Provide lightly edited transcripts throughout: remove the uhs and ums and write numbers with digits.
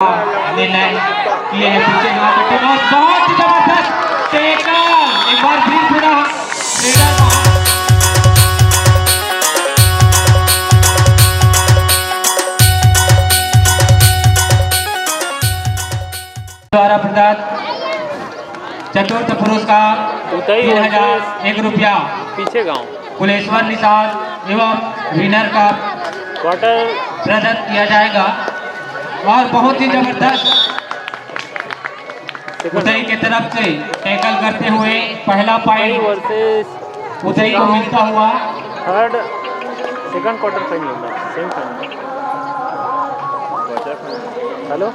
निर्णय किए हैं पीछे गांव के टीम और बहुत ही जबरदस्त टैकल एक बार फिर पूरा द्वारा प्रदत्त चतुर्थ पुरस्कार 3001 रुपया पीछे गांव कुलेश्वर निषाद एवं विनर का क्वार्टर प्रदत्त किया जाएगा और बहुत ही जबरदस्त उदय के तरफ से टैकल करते हुए पहला पॉइंट वर्सेस उदय को मिलता हुआ थर्ड सेकंड क्वार्टर फाइनल होगा सेम फाइनल हेलो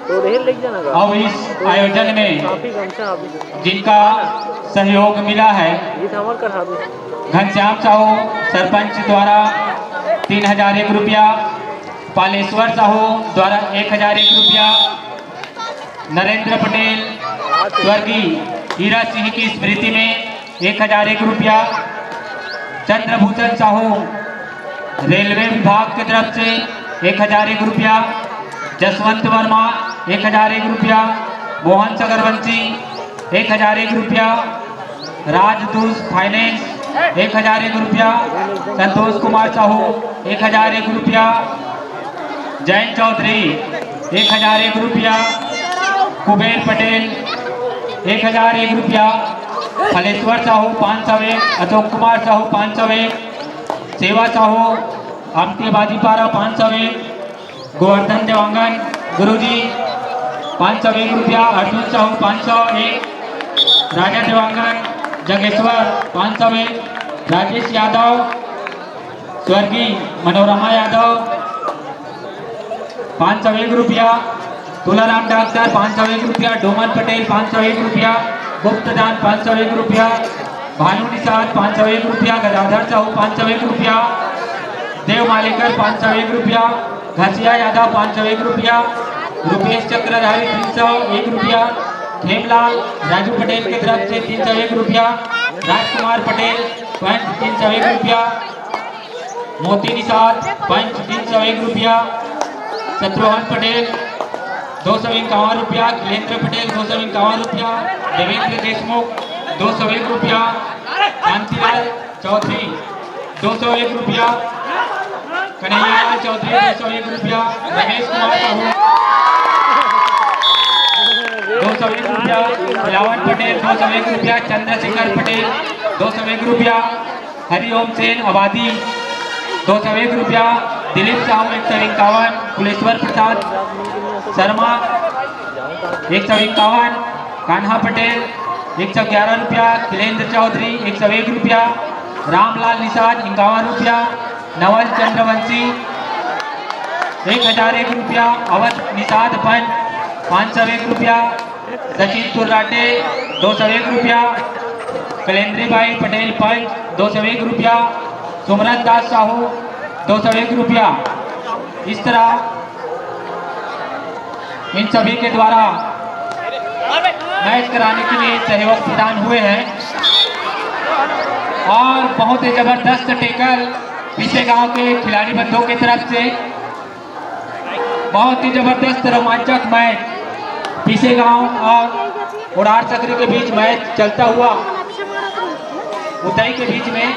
तो रेल लेके जाना का अब इस आयोजन में काफी गमछा अभी जिनका सहयोग मिला है ये थमर कर हाबी घनश्याम साहू सरपंच द्वारा 3001 रुपया, पालेश्वर साहू द्वारा 1001 रुपया, नरेंद्र पटेल स्वर्गीय हीरा सिंह की स्मृति में 1001 रुपया, चंद्रभूषण साहू रेलवे विभाग की तरफ से 1001 रुपया, जसवंत वर्मा 1001 रुपया, मोहन सगरवंशी 1001 रुपया, राजदूत फाइनेंस 1001 रुपया, संतोष कुमार साहू 1001 रुपया, जैन चौधरी 1001 रुपया, कुबेर पटेल 1001 रुपया, फलेश्वर साहू 501, अशोक कुमार साहू 501, सेवा साहू आमती बाजीपारा 501, गोवर्धन देवांगन गुरुजी 501 रुपया, अर्जुन साहू 501, राजा देवांगन जगेश्वर 501, राजेश यादव स्वर्गीय मनोरमा यादव 501 रुपया, तुलाराम डॉक्टर 501 रुपया, डोमन पटेल 501 रुपया, गुप्तदान 501 रुपया, भानु निषाद 501 रुपया, गदाधर साहू 501 रुपया, देव मालेकर 501 रुपया, घसिया यादव 501 रुपया, रुपेश चक्रधारी 301 रुपया, खेमलाल राजू पटेल की तरफ से 301 रुपया, राजकुमार पटेल पंच 301 रुपया, मोती निषाद पंच 301 रुपया, शत्रुघ्न पटेल 251 रुपया, खिलेंद्र पटेल 251 रुपया, देवेंद्र देशमुख 201 रुपया, कांतिलाल चौधरी 201 रुपया, कन्हैयालाल चौधरी 201 रुपया, रमेश कुमार साहू 201 रुपया, बिलावन पटेल 201 रुपया, चंद्रशेखर पटेल 201 रुपया, हरिओम सेन आबादी 201 रुपया, दिलीप साहू 151, कुलेश्वर प्रसाद शर्मा 151, कान्हा पटेल 111 रुपया, खिलेंद्र चौधरी 101 रुपया, रामलाल निषाद 51 रुपया, नवल चंद्रवंशी 1001 रुपया, अवध निषाद पंच 501 रुपया, सचिन तुर्राटे 201 रुपया, कलेंद्रीबाई पटेल पंच 201 रुपया, सुमरन दास साहू 201 रुपया। इस तरह इन सभी के द्वारा मैच कराने के लिए सहयोग प्रदान हुए हैं और बहुत ही जबरदस्त टैकल पीछे गांव के खिलाड़ी बंधुओं की तरफ से बहुत ही जबरदस्त रोमांचक मैच पीछे गांव और उड़ार चक्री के बीच मैच चलता हुआ उदय के बीच में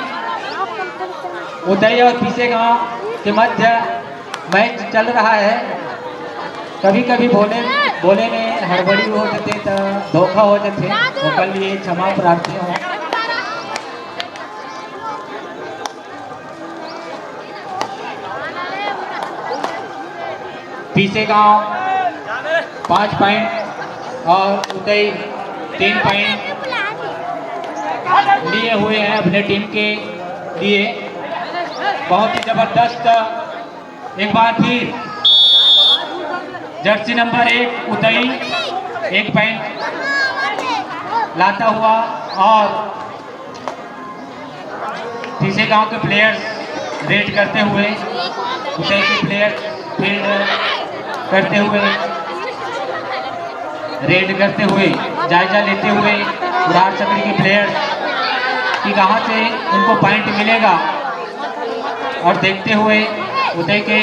उदय और पीछे गांव के मध्य मैच चल रहा है। कभी कभी बोले में हड़बड़ी हो जाते तो धोखा हो जाते तो लिए क्षमा प्रार्थी हूँ। पीछे गांव 5 पॉइंट और उदय 3 पॉइंट लिए हुए हैं अपने टीम के लिए। बहुत ही जबरदस्त एक बार फिर जर्सी नंबर 1 उदय 1 पॉइंट लाता हुआ और तीसरे गांव के प्लेयर्स रेड करते हुए उदय के प्लेयर्स फील्ड करते हुए रेड करते हुए जायजा लेते हुए उड़ार चक्री के प्लेयर्स कि कहाँ से उनको पॉइंट मिलेगा और देखते हुए उदय के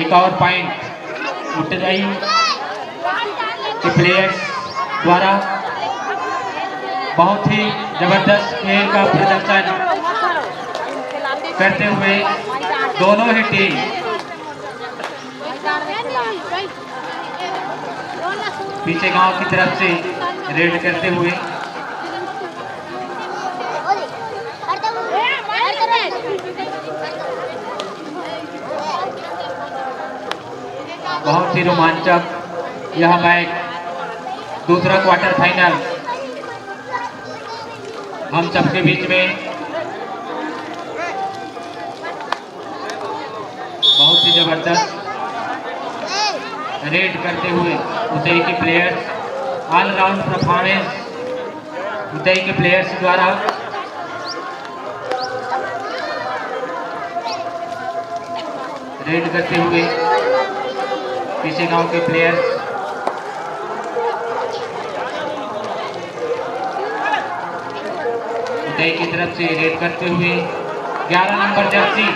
एक और पॉइंट उदय के प्लेयर्स द्वारा बहुत ही जबरदस्त खेल का प्रदर्शन करते हुए दोनों ही टीम पीछे गांव की तरफ से रेड करते हुए बहुत ही रोमांचक यह मैच दूसरा क्वार्टर फाइनल हम सबके बीच में बहुत ही जबरदस्त रेड करते हुए उदय के प्लेयर्स ऑलराउंड परफॉर्मेंस उदय के प्लेयर्स द्वारा रेड करते हुए पीछे गांव के प्लेयर्स उदय की तरफ से रेड करते हुए 11 नंबर जर्सी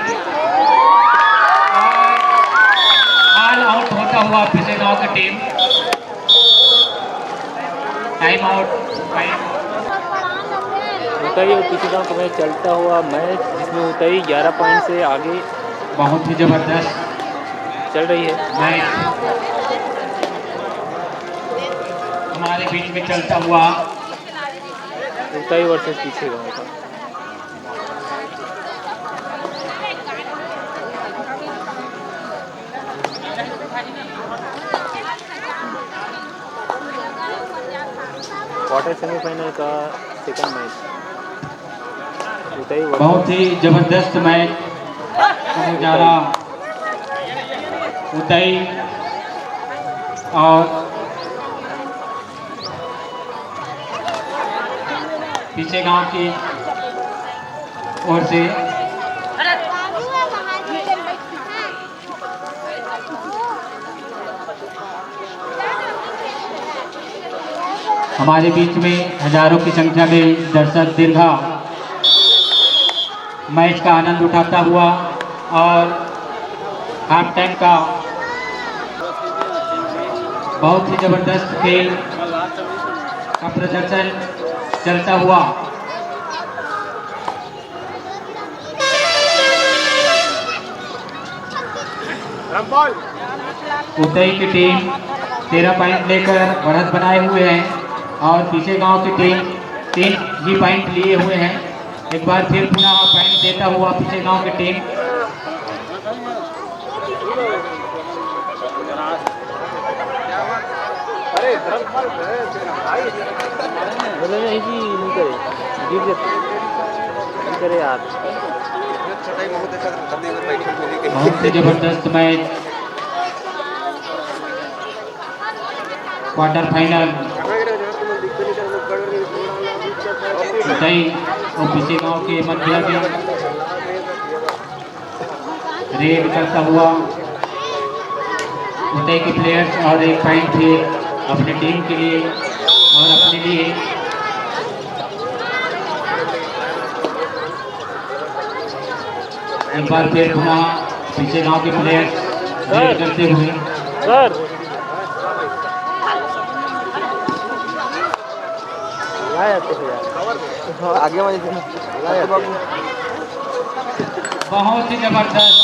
ऑल आउट होता हुआ पीछे गांव की टीम टाइम आउट उतई और पीछे गांव का मैच चलता हुआ मैच जिसमें उतई 11 पॉइंट से आगे बहुत ही जबरदस्त चल रही है। मैच हमारे बीच में चलता हुआ उतई वर्सेस पीछे गांव का क्वार्टर सेमीफाइनल का सेकंड मैच उतई बहुत ही जबरदस्त मैच होने जा रहा उदय और पीछे गांव की ओर से हमारे बीच में हजारों की संख्या में दर्शक दीर्घा मैच का आनंद उठाता हुआ और हाफ टाइम का बहुत ही जबरदस्त खेल का प्रदर्शन चलता हुआ उदय की टीम 13 पॉइंट लेकर बढ़त बनाए हुए हैं और पीछे गांव की टीम 3 ही पॉइंट लिए हुए हैं। एक बार फिर पुनः पॉइंट देता हुआ पीछे गांव की टीम बोले नहीं जी नहीं करे गिर जाते नहीं करे यार बहुत ही जबरदस्त मैच क्वार्टर फाइनल उदय और पीछे गांव के मध्य में रेड करता हुआ उदय के प्लेयर्स और एक पॉइंट थे अपनी टीम के लिए और अपने लिए एक बार फिर पुनः पीछे गांव के प्लेयर्स रेड करते हुए सर आगे बहुत ही जबरदस्त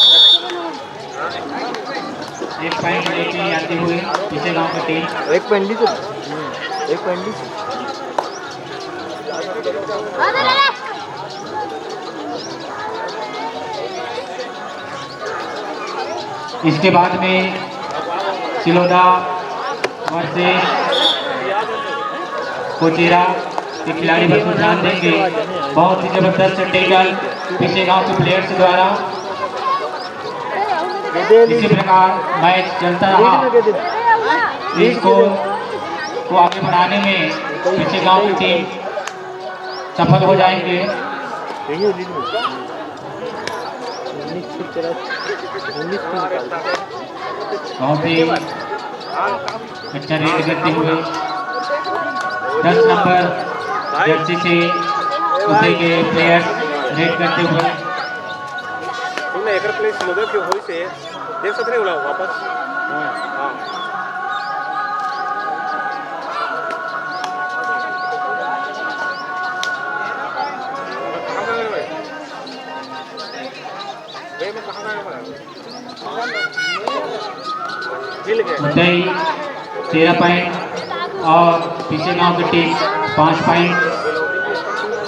एक पॉइंट लेके आते हुए पीछे गांव की टीम एक पॉइंट ली तो एक पॉइंट ली इसके बाद में सिलोदा वर्सेस कोचेरा के खिलाड़ी पर ध्यान देंगे। बहुत ही जबरदस्त टेकल पीछे गांव के प्लेयर्स द्वारा इसी प्रकार मैच चलता रहा। इसको को आगे बढ़ाने में पीछे गांव की टीम सफल हो जाएंगे। बहुत ही अच्छा रेड करते हुए 10 नंबर जर्सी से उदय के प्लेयर्स रेड करते हुए। तुमने एक प्लेस मदद की हुई से देख सकते हो वापस। हाँ उदय 13 पॉइंट और पीछे गांव की टीम 5 पॉइंट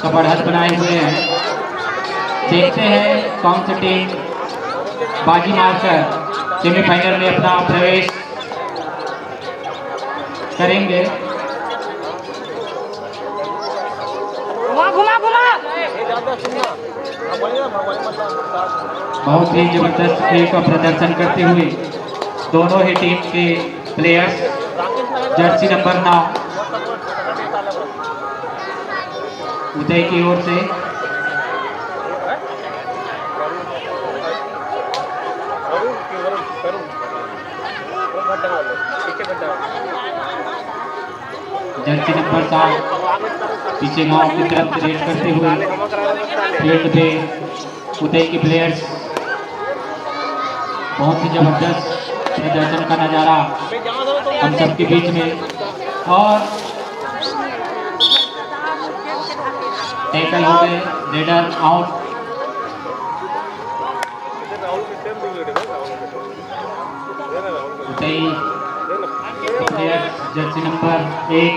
का बढ़त बनाए हुए हैं। देखते हैं कौन सी टीम बाजी मारकर सेमीफाइनल में अपना प्रवेश करेंगे। बहुत ही जबरदस्त खेल का प्रदर्शन करते हुए दोनों ही टीम के प्लेयर्स जर्सी नंबर 9 उदय की ओर से जर्सी नंबर 7 पीछे गांव की तरफ से रेड करते हुए फील्ड पे उदय के प्लेयर्स बहुत ही जबरदस्त प्रदर्शन का नज़ारा हम सबके बीच में। और टैकल हो गए, रेडर आउट। उदय प्लेयर जर्सी नंबर 1।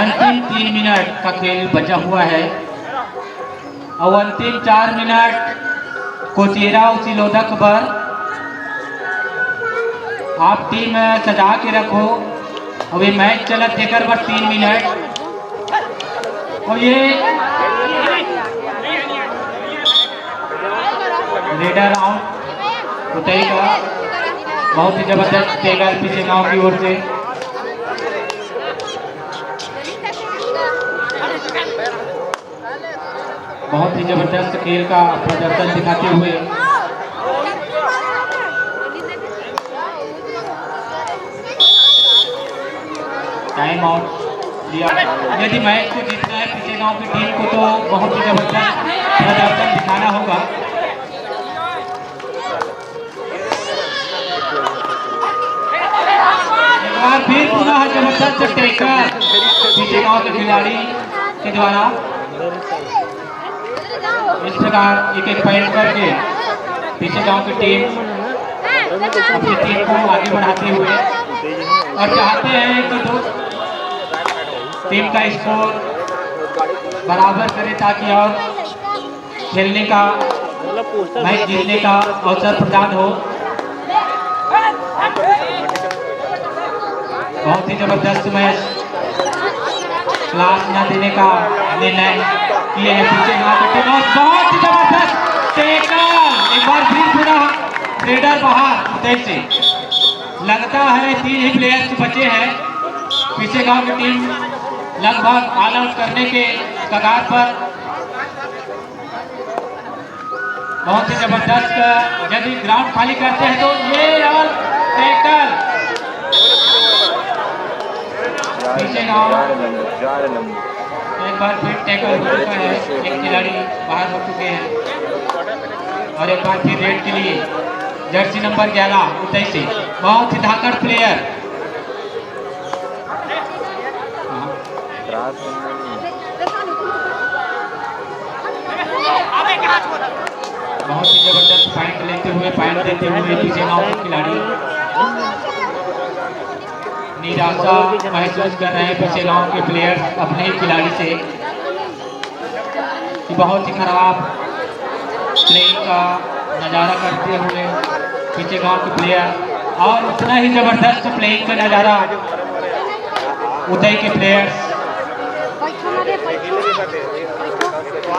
अंतिम 3 मिनट का खेल बचा हुआ है और अंतिम 4 मिनट कोचेरा सिलोदा खबर। आप टीम सजा के रखो। अभी मैच चलत देकर बस 3 मिनट और ये रेडर आउट उदय का। बहुत ही जबरदस्त टेगर पीछे गांव की ओर से। बहुत ही जबरदस्त खेल का प्रदर्शन दिखाते हुए टाइम आउट लिया। यदि मैच को जीतना है पीछे गांव की टीम को तो बहुत ही जबरदस्त प्रदर्शन दिखाना होगा। एक बार फिर पुनः जबरदस्त टेकर पीछे गांव के खिलाड़ी के द्वारा इस प्रकार एक एक पॉइंट करके पीछे गांव की टीम अपनी टीम को आगे बढ़ाते हुए और चाहते हैं कि दो टीम का स्कोर बराबर करे ताकि और खेलने का मैच जीतने का अवसर प्रदान हो। बहुत ही जबरदस्त मैच क्लास न देने का निर्णय किए हैं पीछे गांव की टीम। और बहुत ही जबरदस्त टेकल एक बार फिर पुनः रेडर बाहर उदय से। लगता है 3 ही प्लेयर्स बचे हैं। पीछे गांव की टीम लगभग ऑल आउट करने के कगार पर। बहुत ही जबरदस्त यदि ग्राउंड खाली करते हैं तो ये और टेकल पीछे गांव एक बार फिर टैकल हो चुका है। एक खिलाड़ी बाहर हो चुके हैं और एक बार फिर रेड के लिए जर्सी नंबर 11 उदय से। बहुत ही धाकड़ प्लेयर। बहुत ही जबरदस्त पॉइंट लेते हुए पॉइंट देते हुए पीछे गांव के खिलाड़ी निराशा महसूस कर रहे हैं। पीछे गांव के प्लेयर्स अपने ही खिलाड़ी से कि बहुत ही खराब प्लेइंग का नज़ारा करते हुए पीछे गांव के प्लेयर और उतना ही जबरदस्त प्लेइंग का नज़ारा उदय के प्लेयर्स।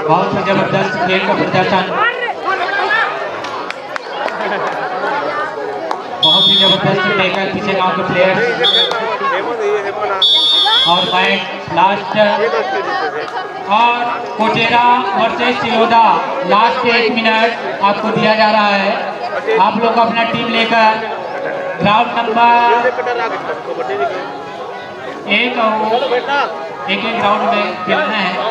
बहुत ही जबरदस्त खेल का प्रदर्शन। बहुत ही जबरदस्त टेकर पीछे गांव के प्लेयर्स और मैच लास्ट और कोचेरा वर्सेस सिलोदा लास्ट 1 मिनट आपको दिया जा रहा है। आप लोग अपना टीम लेकर ग्राउंड नंबर 1 और एक एक राउंड में खिलाना है।